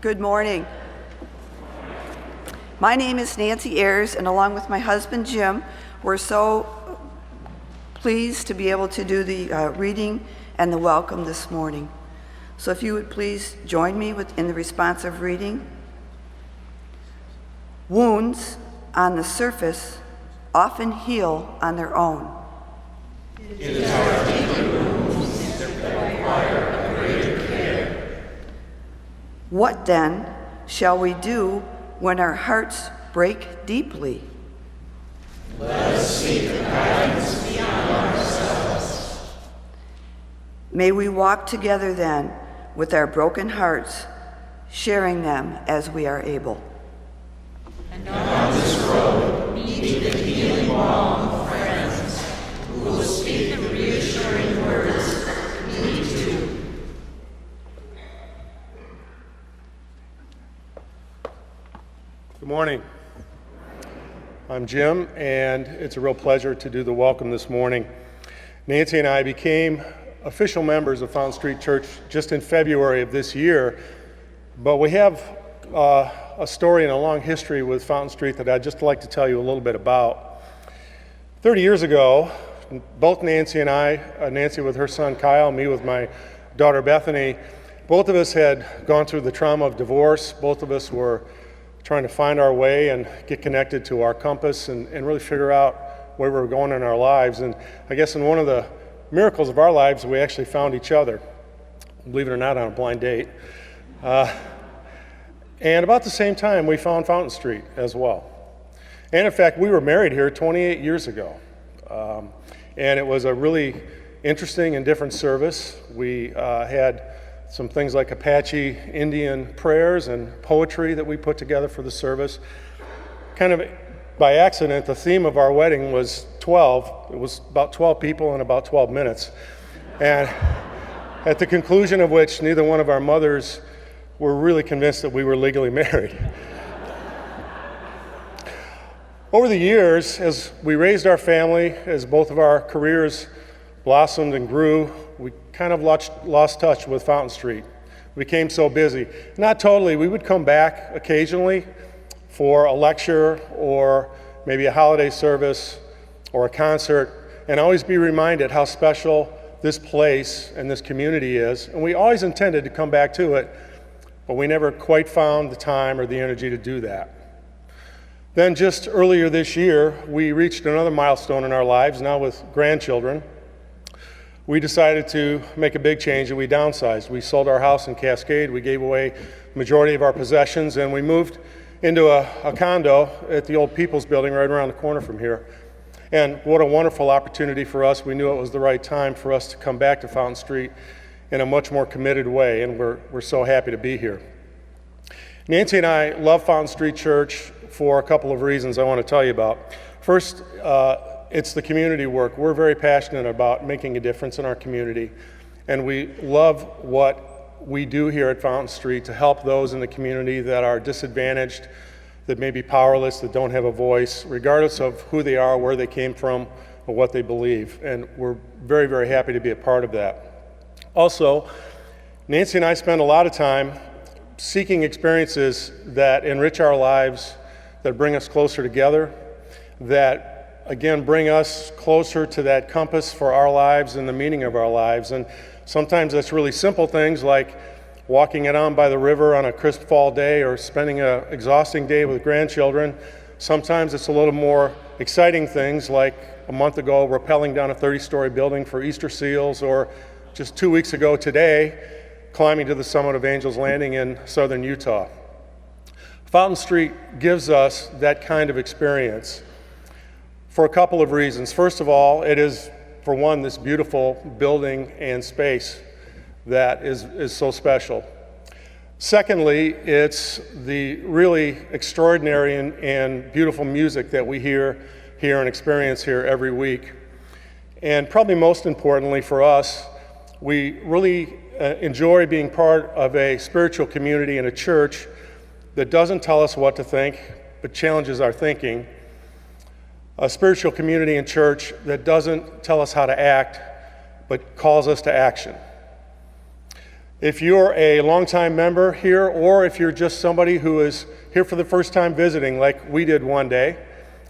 Good morning. My name is Nancy Ayers, and along with my husband Jim, we're so pleased to be able to do the reading and the welcome this morning. So if you would please join me in the responsive reading. Wounds on the surface often heal on their own. It is our deeper wounds that require a greater care. What then shall we do when our hearts break deeply? Let us seek the guidance beyond ourselves. May we walk together then with our broken hearts, sharing them as we are able. And on this road, meet the healing balm of friends who will speak the reassuring words, me too. Good morning. I'm Jim, and it's a real pleasure to do the welcome this morning. Nancy and I became official members of Fountain Street Church just in February of this year, but we have a story and a long history with Fountain Street that I'd just like to tell you a little bit about. 30 years ago, both Nancy and I, Nancy with her son Kyle, me with my daughter Bethany, both of us had gone through the trauma of divorce. Both of us were trying to find our way and get connected to our compass and really figure out where we were going in our lives. And I guess in one of the miracles of our lives, we actually found each other, believe it or not, on a blind date. And about the same time, we found Fountain Street as well. And in fact, we were married here 28 years ago. And it was a really interesting and different service. We had some things like Apache Indian prayers and poetry that we put together for the service. Kind of by accident, the theme of our wedding was 12. It was about 12 people in about 12 minutes. And at the conclusion of which, neither one of our mothers were really convinced that we were legally married. Over the years, as we raised our family, as both of our careers blossomed and grew, we kind of lost touch with Fountain Street. We became so busy. Not totally. We would come back occasionally for a lecture or maybe a holiday service or a concert, and always be reminded how special this place and this community is. And we always intended to come back to it, but we never quite found the time or the energy to do that. Then just earlier this year, we reached another milestone in our lives, now with grandchildren. We decided to make a big change and we downsized. We sold our house in Cascade, we gave away the majority of our possessions, and we moved into a condo at the old People's Building right around the corner from here. And what a wonderful opportunity for us. We knew it was the right time for us to come back to Fountain Street in a much more committed way, and we're so happy to be here. Nancy and I love Fountain Street Church for a couple of reasons I want to tell you about. First, it's the community work. We're very passionate about making a difference in our community, and we love what we do here at Fountain Street to help those in the community that are disadvantaged, that may be powerless, that don't have a voice, regardless of who they are, where they came from, or what they believe. And we're very, very happy to be a part of that. Also, Nancy and I spend a lot of time seeking experiences that enrich our lives, that bring us closer together, that again bring us closer to that compass for our lives and the meaning of our lives. And sometimes that's really simple things like walking it on by the river on a crisp fall day or spending an exhausting day with grandchildren. Sometimes it's a little more exciting things like a month ago rappelling down a 30-story building for Easter seals, or just 2 weeks ago today climbing to the summit of Angel's Landing in southern Utah. Fountain Street gives us that kind of experience for a couple of reasons. First of all, it is, for one, this beautiful building and space that is so special. Secondly, it's the really extraordinary and beautiful music that we hear and experience here every week. And probably most importantly for us, we really enjoy being part of a spiritual community and a church that doesn't tell us what to think, but challenges our thinking. A spiritual community and church that doesn't tell us how to act, but calls us to action. If you're a longtime member here, or if you're just somebody who is here for the first time visiting, like we did one day,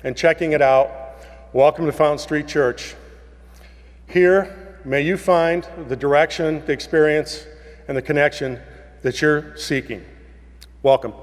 and checking it out, welcome to Fountain Street Church. Here, may you find the direction, the experience, and the connection that you're seeking. Welcome.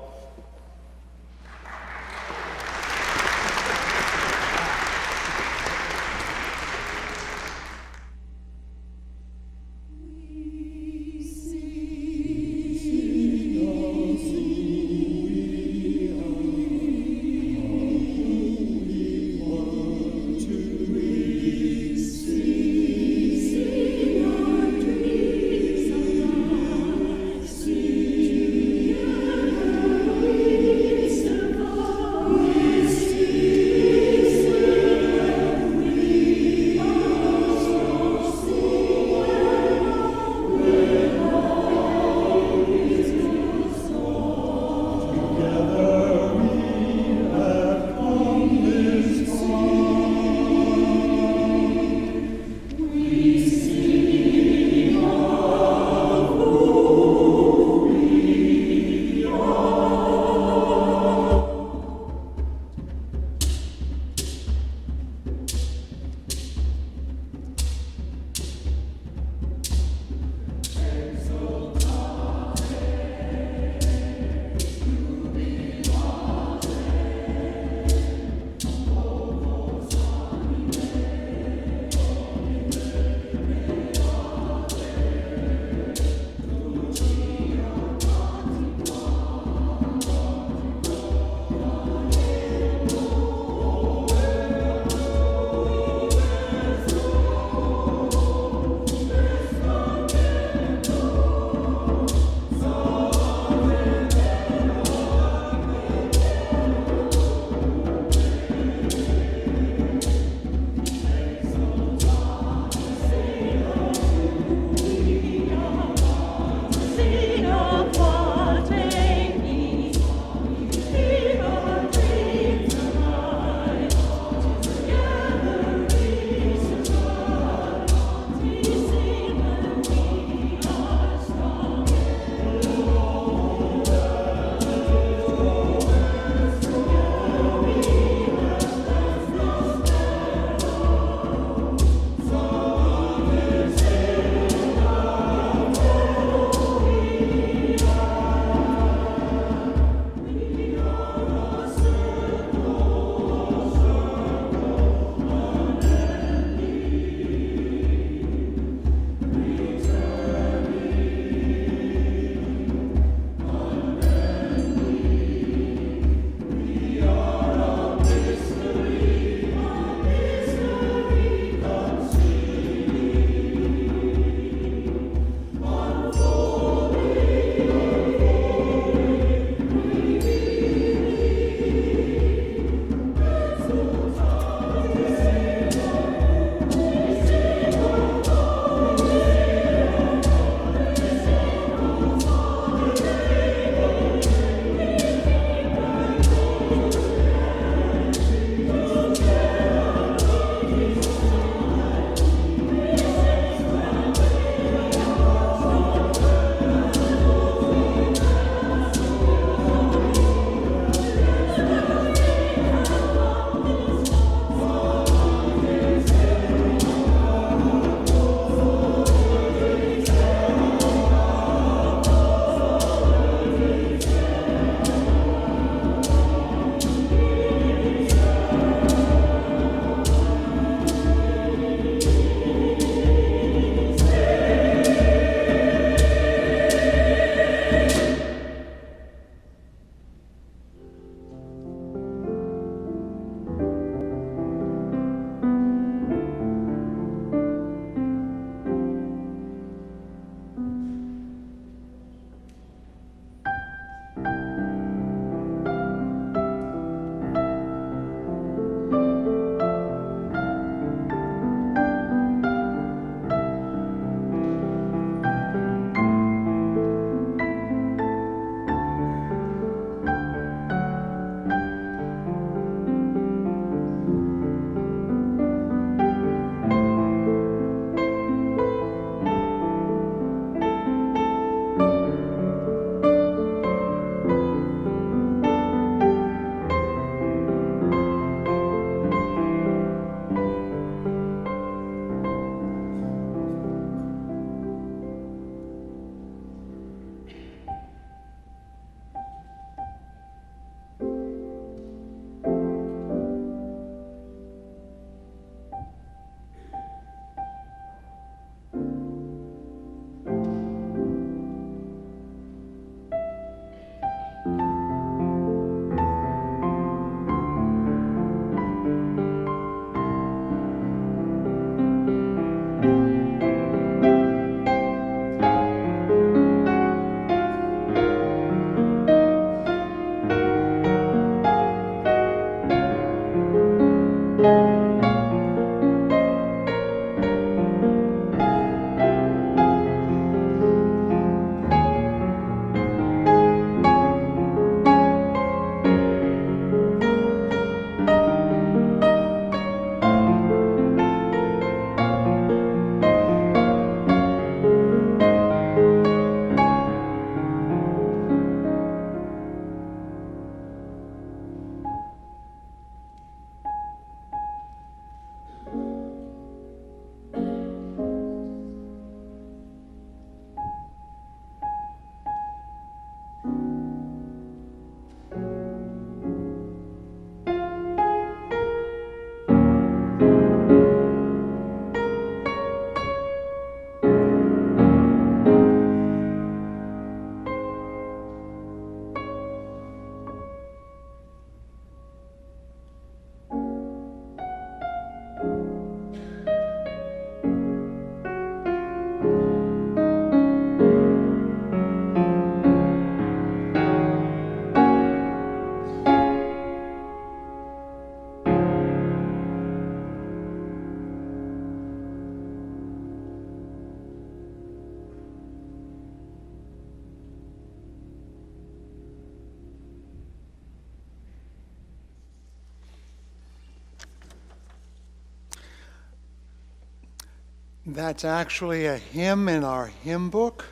That's actually a hymn in our hymn book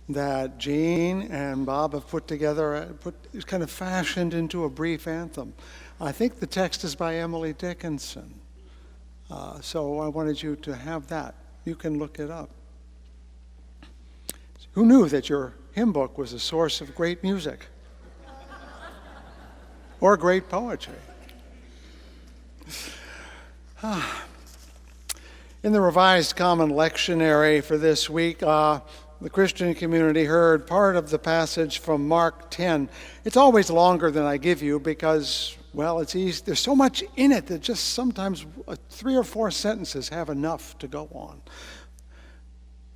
that Jean and Bob have put together, it's kind of fashioned into a brief anthem. I think the text is by Emily Dickinson. So I wanted you to have that. You can look it up. Who knew that your hymn book was a source of great music or great poetry? In the Revised Common Lectionary for this week, the Christian community heard part of the passage from Mark 10. It's always longer than I give you because, well, it's easy. There's so much in it that just sometimes 3 or 4 sentences have enough to go on.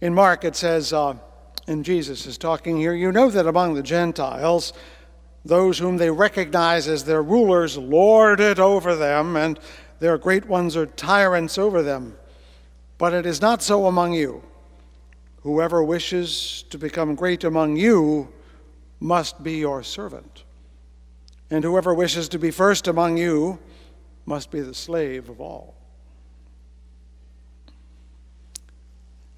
In Mark it says, and Jesus is talking here, you know that among the Gentiles, those whom they recognize as their rulers lord it over them, and their great ones are tyrants over them. But it is not so among you. Whoever wishes to become great among you must be your servant. And whoever wishes to be first among you must be the slave of all.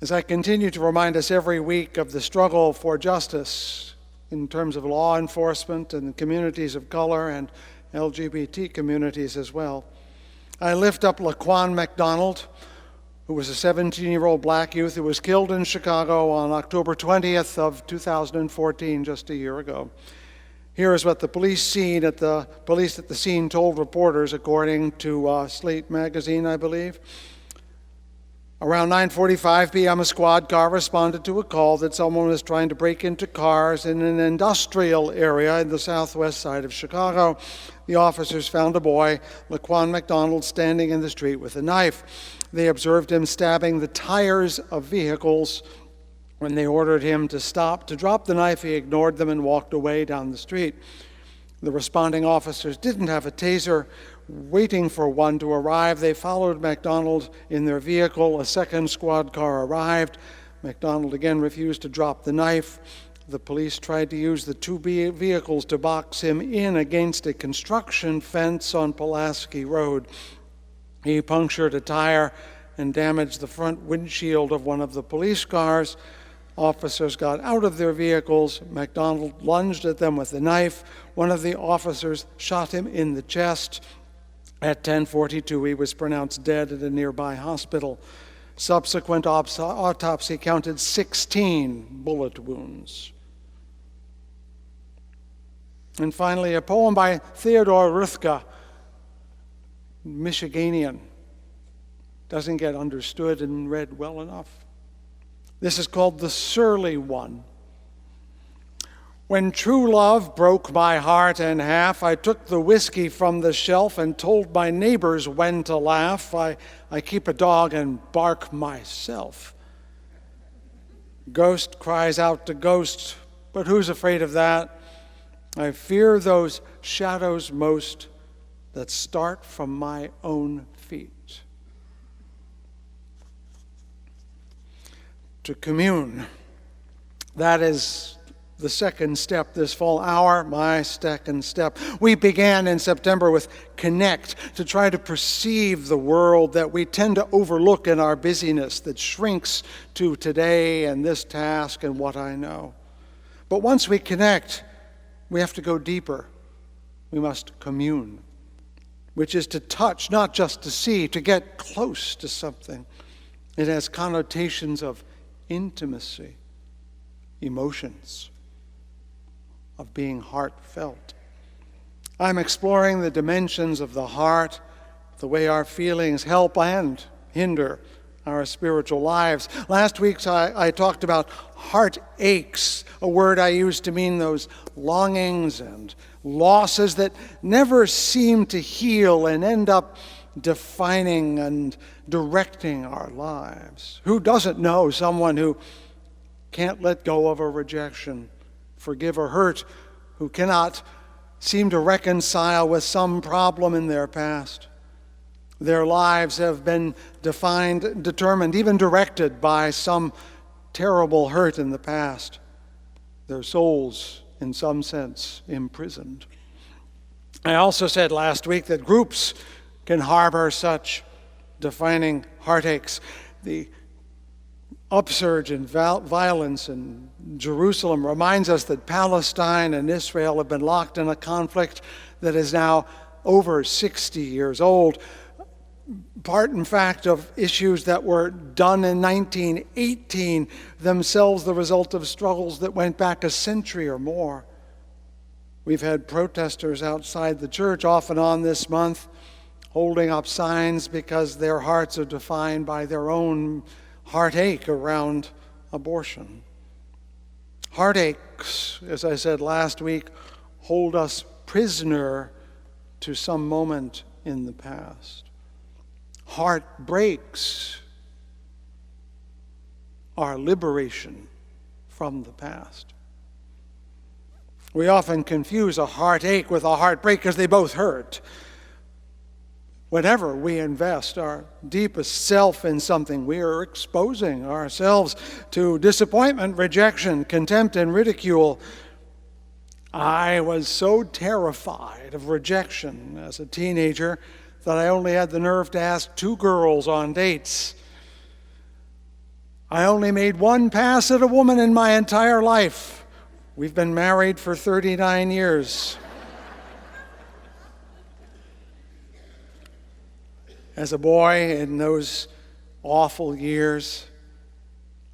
As I continue to remind us every week of the struggle for justice in terms of law enforcement and communities of color and LGBT communities as well, I lift up Laquan McDonald, who was a 17-year-old black youth who was killed in Chicago on October 20th of 2014, just a year ago. Here is what the police at the scene told reporters, according to Slate magazine, I believe. Around 9:45 p.m., a squad car responded to a call that someone was trying to break into cars in an industrial area in the southwest side of Chicago. The officers found a boy, Laquan McDonald, standing in the street with a knife. They observed him stabbing the tires of vehicles. When they ordered him to stop, to drop the knife, he ignored them and walked away down the street. The responding officers didn't have a taser. Waiting for one to arrive, they followed McDonald in their vehicle. A second squad car arrived. McDonald again refused to drop the knife. The police tried to use the 2 vehicles to box him in against a construction fence on Pulaski Road. He punctured a tire and damaged the front windshield of one of the police cars. Officers got out of their vehicles. McDonald lunged at them with a knife. One of the officers shot him in the chest. At 10:42, he was pronounced dead at a nearby hospital. Subsequent autopsy counted 16 bullet wounds. And finally, a poem by Theodore Ruthka, Michiganian. Doesn't get understood and read well enough. This is called The Surly One. When true love broke my heart in half, I took the whiskey from the shelf and told my neighbors when to laugh. I keep a dog and bark myself. Ghost cries out to ghost, but who's afraid of that? I fear those shadows most that start from my own feet. To commune, that is the second step this fall hour, my second step. We began in September with connect, to try to perceive the world that we tend to overlook in our busyness, that shrinks to today and this task and what I know. But once we connect, we have to go deeper. We must commune, which is to touch, not just to see, to get close to something. It has connotations of intimacy, emotions, of being heartfelt. I'm exploring the dimensions of the heart, the way our feelings help and hinder our spiritual lives. Last week I talked about heartaches, a word I use to mean those longings and losses that never seem to heal and end up defining and directing our lives. Who doesn't know someone who can't let go of a rejection, forgive a hurt, who cannot seem to reconcile with some problem in their past? Their lives have been defined, determined, even directed by some terrible hurt in the past. Their souls, in some sense, imprisoned. I also said last week that groups can harbor such defining heartaches. The upsurge in violence in Jerusalem reminds us that Palestine and Israel have been locked in a conflict that is now over 60 years old. Part, in fact, of issues that were done in 1918, themselves the result of struggles that went back a century or more. We've had protesters outside the church off and on this month holding up signs because their hearts are defined by their own heartache around abortion. Heartaches, as I said last week, hold us prisoner to some moment in the past. Heartbreaks are liberation from the past. We often confuse a heartache with a heartbreak because they both hurt. Whenever we invest our deepest self in something, we are exposing ourselves to disappointment, rejection, contempt, and ridicule. I was so terrified of rejection as a teenager that I only had the nerve to ask 2 girls on dates. I only made one pass at a woman in my entire life. We've been married for 39 years. As a boy in those awful years,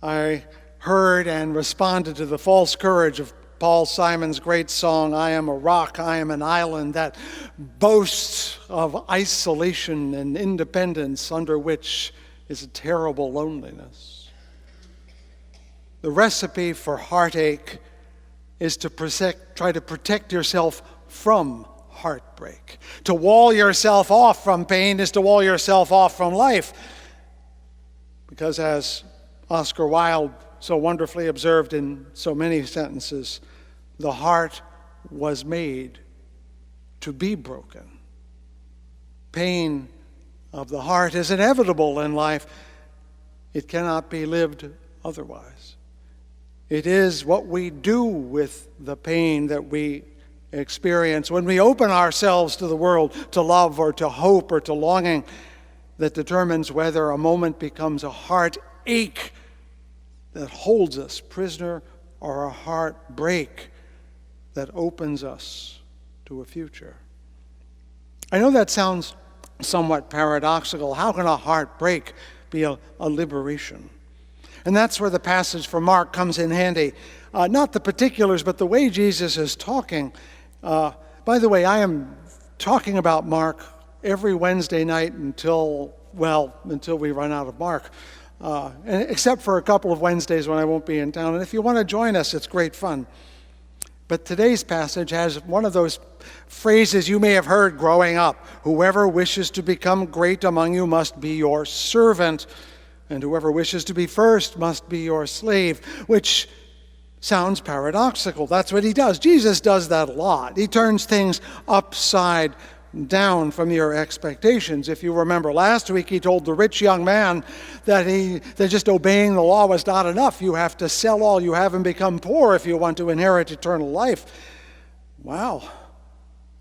I heard and responded to the false courage of Paul Simon's great song, "I Am a Rock, I Am an Island," that boasts of isolation and independence under which is a terrible loneliness. The recipe for heartache is to try to protect yourself from heartbreak. To wall yourself off from pain is to wall yourself off from life. Because as Oscar Wilde so wonderfully observed in so many sentences, the heart was made to be broken. Pain of the heart is inevitable in life. It cannot be lived otherwise. It is what we do with the pain that we experience when we open ourselves to the world, to love or to hope or to longing, that determines whether a moment becomes a heartache that holds us prisoner or a heartbreak that opens us to a future. I know that sounds somewhat paradoxical. How can a heartbreak be a liberation? And that's where the passage from Mark comes in handy. Not the particulars, but the way Jesus is talking. By the way, I am talking about Mark every Wednesday night until we run out of Mark, except for a couple of Wednesdays when I won't be in town. And if you want to join us, it's great fun. But today's passage has one of those phrases you may have heard growing up. Whoever wishes to become great among you must be your servant, and whoever wishes to be first must be your slave, which sounds paradoxical. That's what he does. Jesus does that a lot. He turns things upside down from your expectations. If you remember last week, he told the rich young man that just obeying the law was not enough. You have to sell all you have and become poor if you want to inherit eternal life. Wow.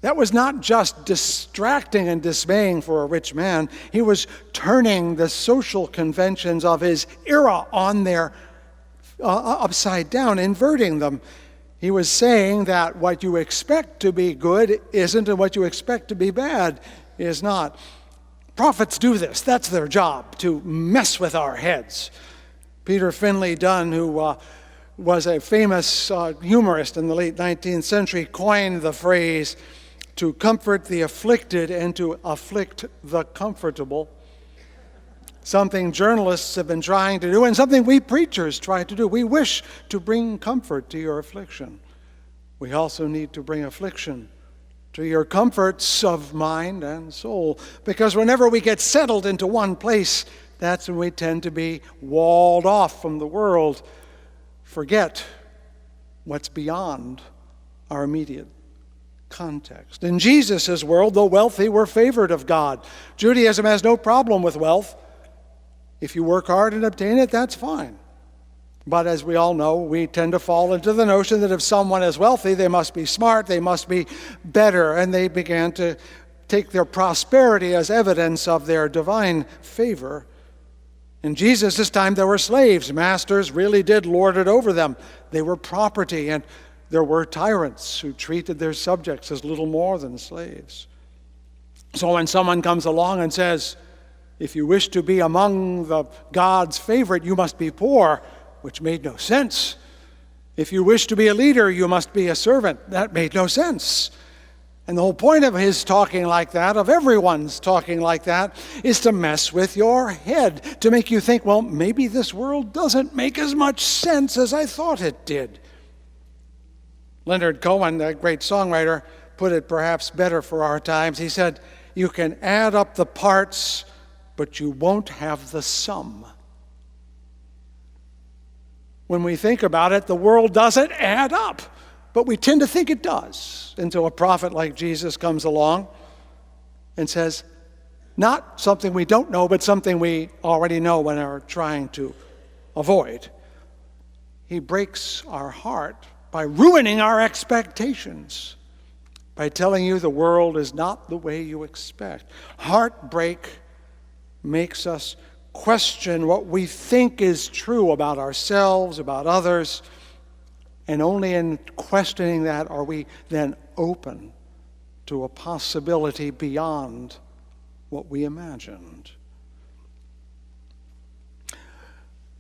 That was not just distracting and dismaying for a rich man. He was turning the social conventions of his era on their upside down, inverting them. He was saying that what you expect to be good isn't, and what you expect to be bad is not. Prophets do this. That's their job, to mess with our heads. Peter Finley Dunn, who was a famous humorist in the late 19th century, coined the phrase, to comfort the afflicted and to afflict the comfortable. Something journalists have been trying to do, and something we preachers try to do. We wish to bring comfort to your affliction. We also need to bring affliction to your comforts of mind and soul, because whenever we get settled into one place, that's when we tend to be walled off from the world, forget what's beyond our immediate context. In Jesus' world, the wealthy were favored of God. Judaism has no problem with wealth. If you work hard and obtain it, that's fine. But as we all know, we tend to fall into the notion that if someone is wealthy, they must be smart, they must be better, and they began to take their prosperity as evidence of their divine favor. In Jesus' time, there were slaves. Masters really did lord it over them. They were property, and there were tyrants who treated their subjects as little more than slaves. So when someone comes along and says, if you wish to be among the God's favorite, you must be poor, which made no sense. If you wish to be a leader, you must be a servant. That made no sense. And the whole point of his talking like that, of everyone's talking like that, is to mess with your head, to make you think, well, maybe this world doesn't make as much sense as I thought it did. Leonard Cohen, that great songwriter, put it perhaps better for our times. He said, you can add up the parts, but you won't have the sum. When we think about it, the world doesn't add up. But we tend to think it does until a prophet like Jesus comes along and says, not something we don't know, but something we already know and are trying to avoid. He breaks our heart by ruining our expectations, by telling you the world is not the way you expect. Heartbreak makes us question what we think is true about ourselves, about others. And only in questioning that are we then open to a possibility beyond what we imagined.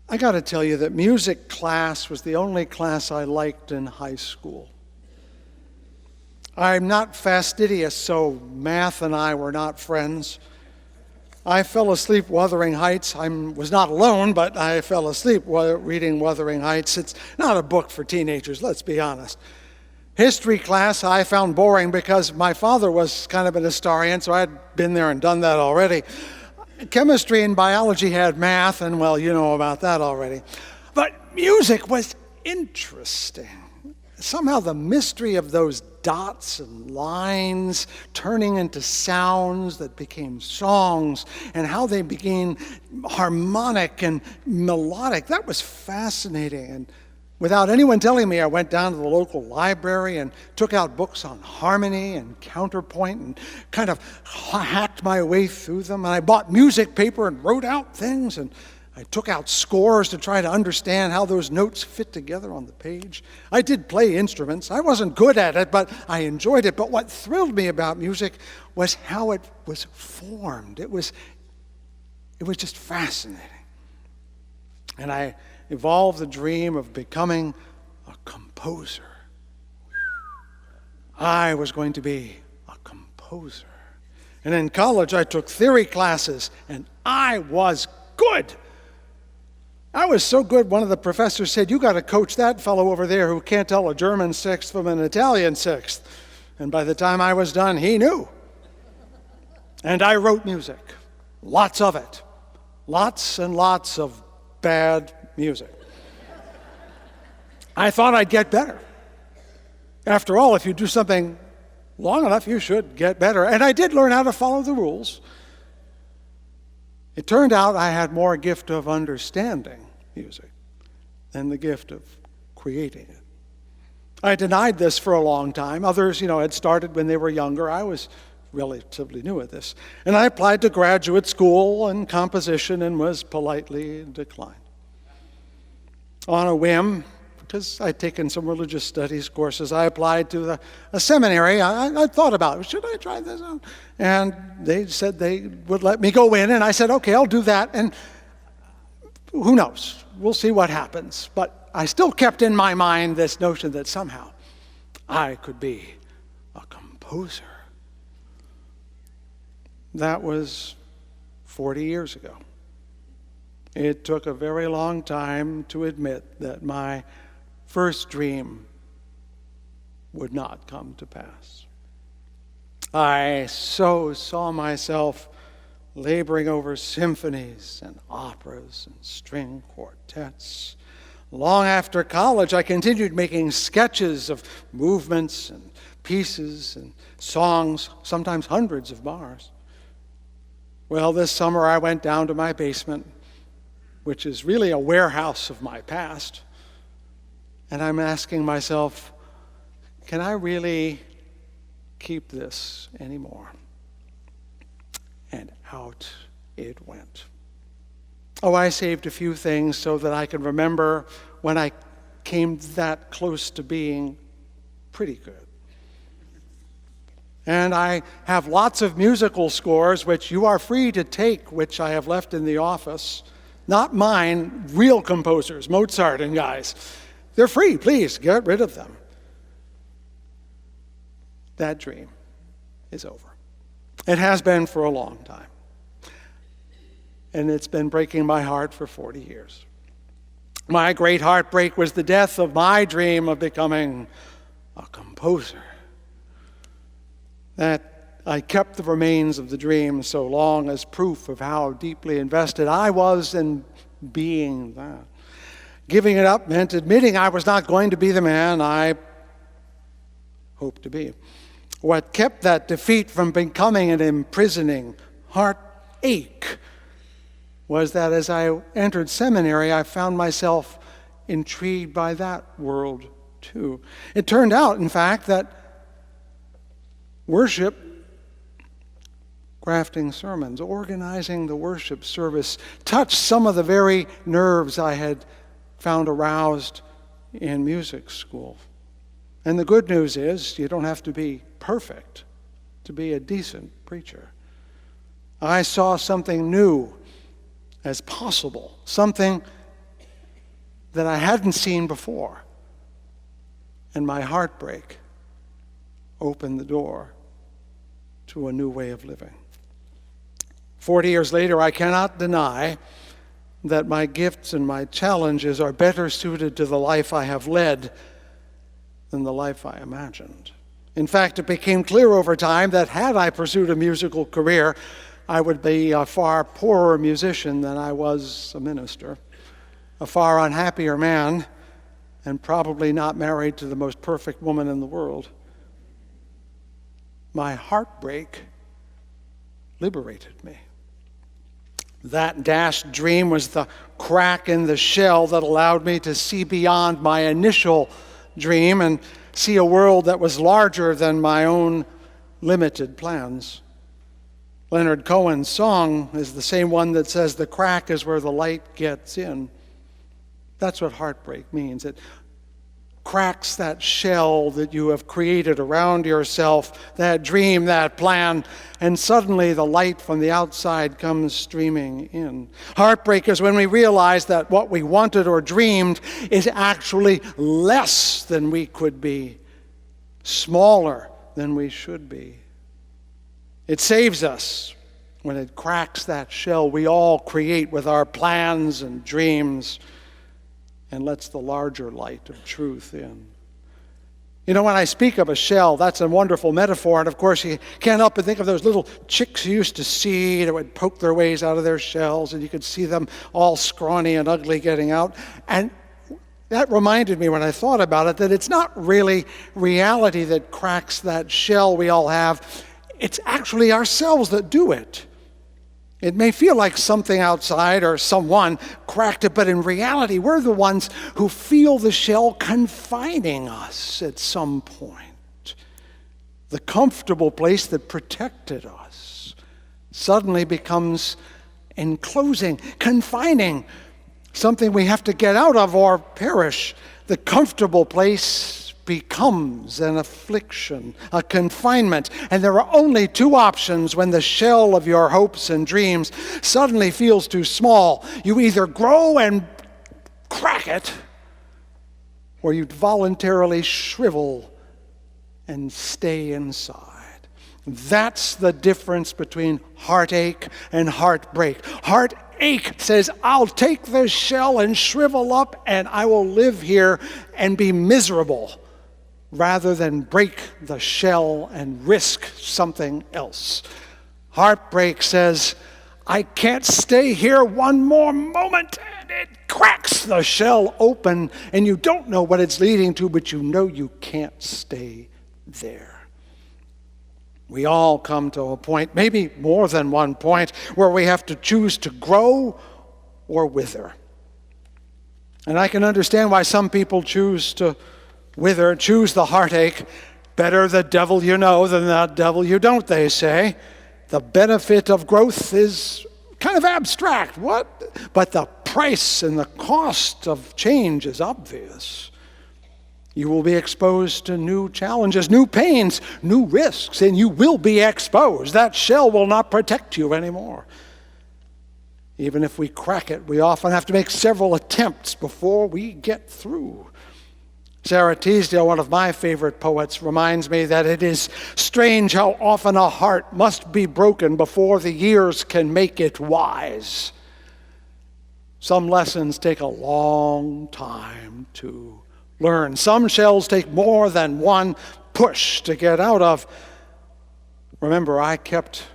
I got to tell you that music class was the only class I liked in high school. I'm not fastidious, so math and I were not friends. I fell asleep Wuthering Heights. I was not alone, but I fell asleep reading Wuthering Heights. It's not a book for teenagers, let's be honest. History class I found boring because my father was kind of an historian, so I'd been there and done that already. Chemistry and biology had math, and well, you know about that already. But music was interesting. Somehow the mystery of those dots and lines turning into sounds that became songs and how they became harmonic and melodic, that was fascinating. And without anyone telling me, I went down to the local library and took out books on harmony and counterpoint and kind of hacked my way through them. And I bought music paper and wrote out things, and I took out scores to try to understand how those notes fit together on the page. I did play instruments. I wasn't good at it, but I enjoyed it. But what thrilled me about music was how it was formed. It was just fascinating. And I evolved the dream of becoming a composer. I was going to be a composer. And in college, I took theory classes, and I was good. I was so good, one of the professors said, you got to coach that fellow over there who can't tell a German sixth from an Italian sixth. And by the time I was done, he knew. And I wrote music, lots of it, lots and lots of bad music. I thought I'd get better. After all, if you do something long enough, you should get better. And I did learn how to follow the rules. It turned out I had more gift of understanding music than the gift of creating it. I denied this for a long time. Others, had started when they were younger. I was relatively new at this. And I applied to graduate school in composition and was politely declined. On a whim, because I'd taken some religious studies courses, I applied to a seminary. I thought about it. Should I try this out? And they said they would let me go in, and I said, okay, I'll do that. And who knows? We'll see what happens. But I still kept in my mind this notion that somehow I could be a composer. That was 40 years ago. It took a very long time to admit that my first dream would not come to pass. I so saw myself laboring over symphonies and operas and string quartets. Long after college, I continued making sketches of movements and pieces and songs, sometimes hundreds of bars. Well, this summer I went down to my basement, which is really a warehouse of my past, and I'm asking myself, can I really keep this anymore? And out it went. Oh, I saved a few things so that I can remember when I came that close to being pretty good. And I have lots of musical scores, which you are free to take, which I have left in the office. Not mine, real composers, Mozart and guys. They're free, please, get rid of them. That dream is over. It has been for a long time. And it's been breaking my heart for 40 years. My great heartbreak was the death of my dream of becoming a composer. That I kept the remains of the dream so long as proof of how deeply invested I was in being that. Giving it up meant admitting I was not going to be the man I hoped to be. What kept that defeat from becoming an imprisoning heartache was that as I entered seminary, I found myself intrigued by that world too. It turned out, in fact, that worship, crafting sermons, organizing the worship service, touched some of the very nerves I had found aroused in music school. And the good news is, you don't have to be perfect to be a decent preacher. I saw something new as possible, something that I hadn't seen before. And my heartbreak opened the door to a new way of living. 40 years later, I cannot deny that my gifts and my challenges are better suited to the life I have led than the life I imagined. In fact, it became clear over time that had I pursued a musical career, I would be a far poorer musician than I was a minister, a far unhappier man, and probably not married to the most perfect woman in the world. My heartbreak liberated me. That dashed dream was the crack in the shell that allowed me to see beyond my initial dream and see a world that was larger than my own limited plans. Leonard Cohen's song is the same one that says the crack is where the light gets in. That's what heartbreak means. It cracks that shell that you have created around yourself, that dream, that plan, and suddenly the light from the outside comes streaming in. Heartbreak is when we realize that what we wanted or dreamed is actually less than we could be, smaller than we should be. It saves us when it cracks that shell we all create with our plans and dreams and lets the larger light of truth in. You know, when I speak of a shell, that's a wonderful metaphor, and of course you can't help but think of those little chicks you used to see that would poke their ways out of their shells, and you could see them all scrawny and ugly getting out. And that reminded me when I thought about it that it's not really reality that cracks that shell we all have. It's actually ourselves that do it. It may feel like something outside or someone cracked it, but in reality, we're the ones who feel the shell confining us at some point. The comfortable place that protected us suddenly becomes enclosing, confining, something we have to get out of or perish. The comfortable place becomes an affliction, a confinement. And there are only two options when the shell of your hopes and dreams suddenly feels too small. You either grow and crack it, or you voluntarily shrivel and stay inside. That's the difference between heartache and heartbreak. Heartache says, I'll take this shell and shrivel up and I will live here and be miserable, rather than break the shell and risk something else. Heartbreak says, I can't stay here one more moment, and it cracks the shell open, and you don't know what it's leading to, but you know you can't stay there. We all come to a point, maybe more than one point, where we have to choose to grow or wither. And I can understand why some people choose to wither, choose the heartache. Better the devil you know than the devil you don't, they say. The benefit of growth is kind of abstract. What? But the price and the cost of change is obvious. You will be exposed to new challenges, new pains, new risks, and you will be exposed. That shell will not protect you anymore. Even if we crack it, we often have to make several attempts before we get through. Sarah Teasdale, one of my favorite poets, reminds me that it is strange how often a heart must be broken before the years can make it wise. Some lessons take a long time to learn. Some shells take more than one push to get out of. Remember, I kept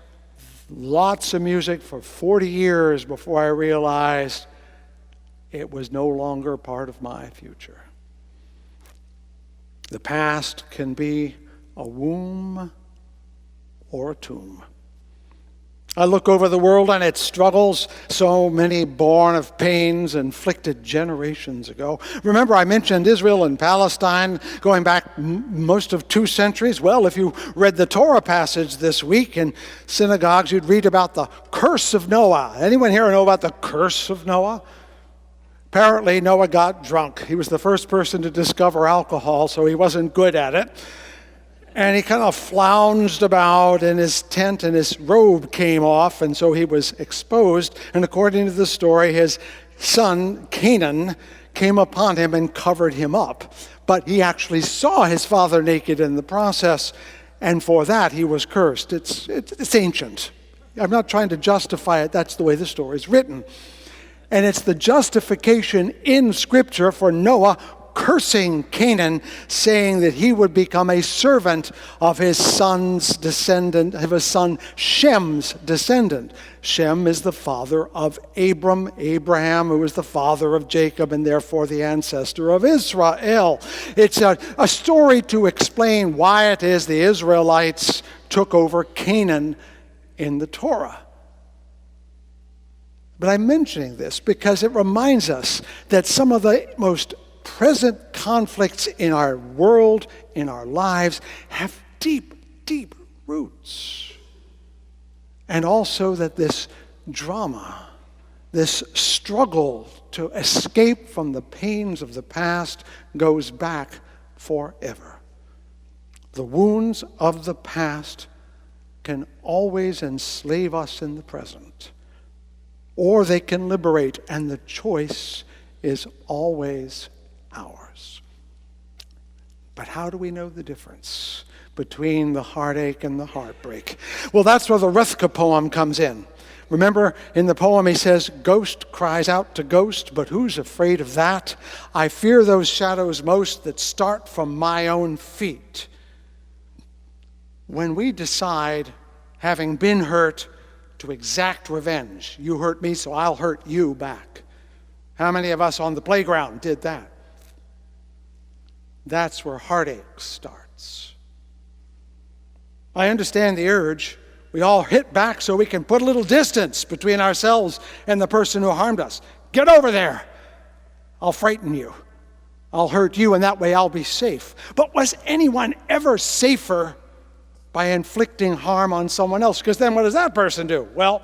lots of music for 40 years before I realized it was no longer part of my future. The past can be a womb or a tomb. I look over the world and its struggles, so many born of pains inflicted generations ago. Remember, I mentioned Israel and Palestine going back most of 2 centuries. Well, if you read the Torah passage this week in synagogues, you'd read about the curse of Noah. Anyone here know about the curse of Noah? Apparently, Noah got drunk. He was the first person to discover alcohol, so he wasn't good at it. And he kind of flounged about in his tent, and his robe came off, and so he was exposed. And according to the story, his son, Canaan, came upon him and covered him up. But he actually saw his father naked in the process, and for that he was cursed. It's ancient. I'm not trying to justify it. That's the way the story is written. And it's the justification in Scripture for Noah cursing Canaan, saying that he would become a servant of his son's descendant, of his son Shem's descendant. Shem is the father of Abraham, who is the father of Jacob, and therefore the ancestor of Israel. It's a story to explain why it is the Israelites took over Canaan in the Torah. But I'm mentioning this because it reminds us that some of the most present conflicts in our world, in our lives, have deep, deep roots. And also that this drama, this struggle to escape from the pains of the past goes back forever. The wounds of the past can always enslave us in the present, or they can liberate, and the choice is always ours. But how do we know the difference between the heartache and the heartbreak? Well, that's where the Rithka poem comes in. Remember, in the poem he says, "Ghost cries out to ghost, but who's afraid of that? I fear those shadows most that start from my own feet." When we decide, having been hurt, to exact revenge, you hurt me, so I'll hurt you back. How many of us on the playground did that? That's where heartache starts. I understand the urge. We all hit back so we can put a little distance between ourselves and the person who harmed us. Get over there. I'll frighten you. I'll hurt you, and that way I'll be safe. But was anyone ever safer by inflicting harm on someone else? Because then what does that person do? Well,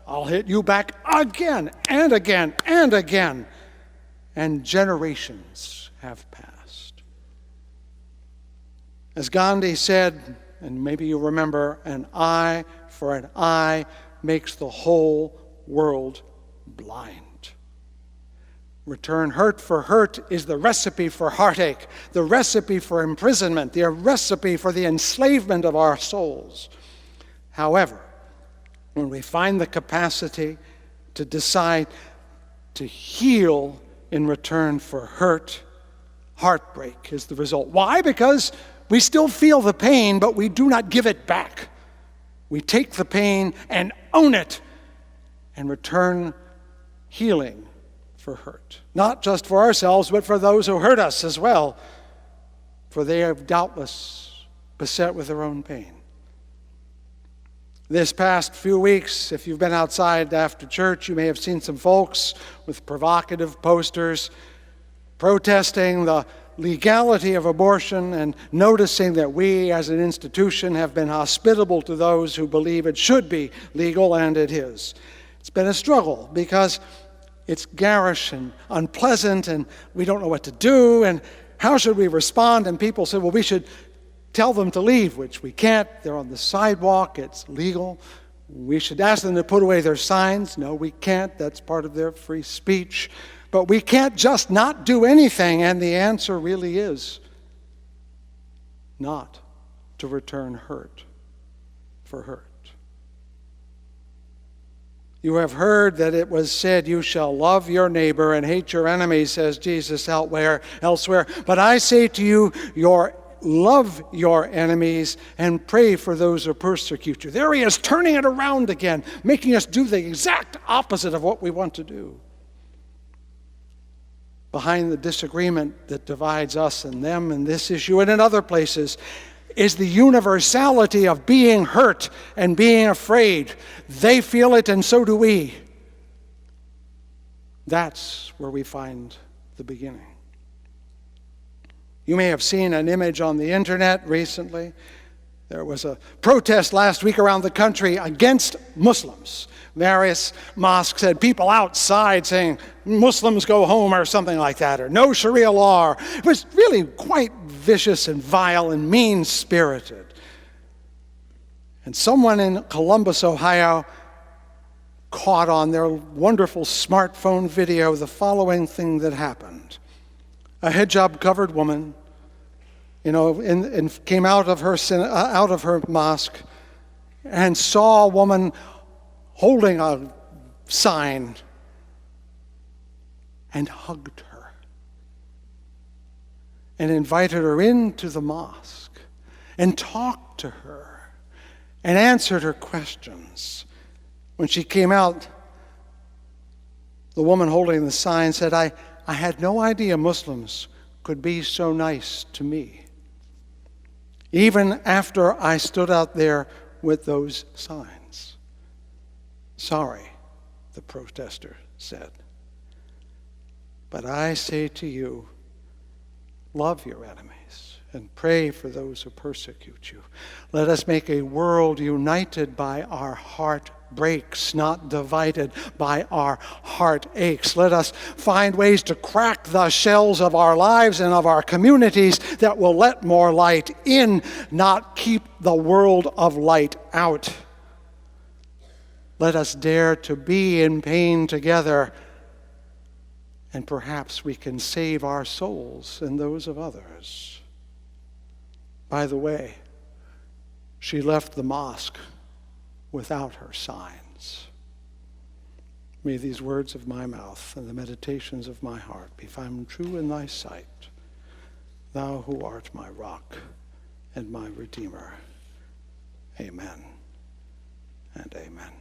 I'll hit you back again and again and again. And generations have passed. As Gandhi said, and maybe you remember, an eye for an eye makes the whole world blind. Return hurt for hurt is the recipe for heartache, the recipe for imprisonment, the recipe for the enslavement of our souls. However, when we find the capacity to decide to heal in return for hurt, heartbreak is the result. Why? Because we still feel the pain, but we do not give it back. We take the pain and own it and return healing for hurt. Not just for ourselves, but for those who hurt us as well, for they are doubtless beset with their own pain. This past few weeks, if you've been outside after church, you may have seen some folks with provocative posters protesting the legality of abortion and noticing that we as an institution have been hospitable to those who believe it should be legal, and it is. It's been a struggle because it's garish and unpleasant, and we don't know what to do, and how should we respond? And people say, well, we should tell them to leave, which we can't. They're on the sidewalk. It's legal. We should ask them to put away their signs. No, we can't. That's part of their free speech. But we can't just not do anything, and the answer really is not to return hurt for hurt. You have heard that it was said, you shall love your neighbor and hate your enemy, says Jesus elsewhere. But I say to you, love your enemies and pray for those who persecute you. There he is, turning it around again, making us do the exact opposite of what we want to do. Behind the disagreement that divides us and them in this issue and in other places is the universality of being hurt and being afraid. They feel it and so do we. That's where we find the beginning. You may have seen an image on the internet recently. There was a protest last week around the country against Muslims. Various mosques had people outside saying, Muslims go home, or something like that, or no Sharia law. It was really quite vicious and vile and mean-spirited. And someone in Columbus, Ohio, caught on their wonderful smartphone video the following thing that happened. A hijab-covered woman, and came out of her mosque and saw a woman holding a sign and hugged her and invited her into the mosque and talked to her and answered her questions. When she came out, the woman holding the sign said, I had no idea Muslims could be so nice to me, even after I stood out there with those signs. Sorry, the protester said. But I say to you, love your enemies and pray for those who persecute you. Let us make a world united by our heartbreaks, not divided by our heartaches. Let us find ways to crack the shells of our lives and of our communities that will let more light in, not keep the world of light out. Let us dare to be in pain together, and perhaps we can save our souls and those of others. By the way, she left the mosque without her signs. May these words of my mouth and the meditations of my heart be found true in thy sight, thou who art my rock and my Redeemer. Amen and amen.